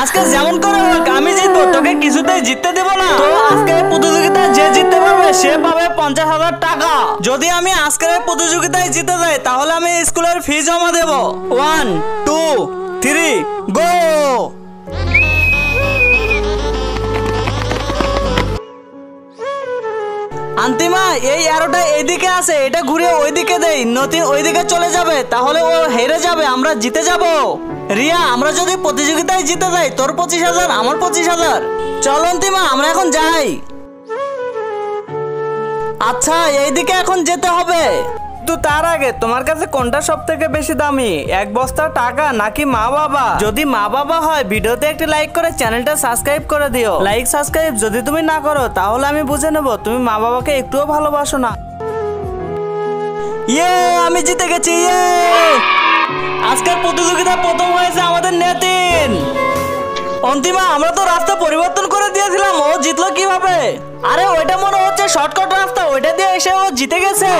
আজকে যেমন করে হোক আমি জিতবো, তোকে কিছুতেই জিততে দেবো না। তো আজকের প্রতিযোগিতায় যে জিততে পারবে সে পাবে 50,000 টাকা। যদি আমি আজকের প্রতিযোগিতায় জিতে যাই তাহলে আমি স্কুলের ফি জমা দেবো। 1 2 3 গো। আন্তিমা এই অ্যারোটা এইদিকে আছে, এটা ঘুরে ওইদিকে দেই, নতুন ওইদিকে চলে যাবে, তাহলে ও হেরে যাবে, আমরা জিতে যাব। রিয়া আমরা যদি প্রতিযোগিতায় জিতে যাই তোর 25,000 আমার 25,000। চল অন্তিমা আমরা এখন যাই। আচ্ছা এইদিকে এখন যেতে হবে। তো তার আগে তোমার কাছে কোনটা সব থেকে বেশি দামি, এক বস্তা টাকা নাকি মা বাবা? যদি মা বাবা হয় ভিডিওতে একটি লাইক করে চ্যানেলটা সাবস্ক্রাইব করে দিও। লাইক সাবস্ক্রাইব যদি তুমি না করো তাহলে আমি বুঝে নেব তুমি মা বাবাকে একটুও ভালোবাসো না। ইয়ে আমি জিতে গেছি। ইয়ে আজকের প্রতিযোগিতা প্রথম হয়েছে আমাদের নেতিন। অন্তিমা আমরা তো রাস্তা পরিবর্তন করে দিয়েছিলাম, ও জিতলো কিভাবে? আরে ওইটা মনে হচ্ছে শর্টকাট রাস্তা, ওইটা দিয়ে এসে ও জিতে গেছে।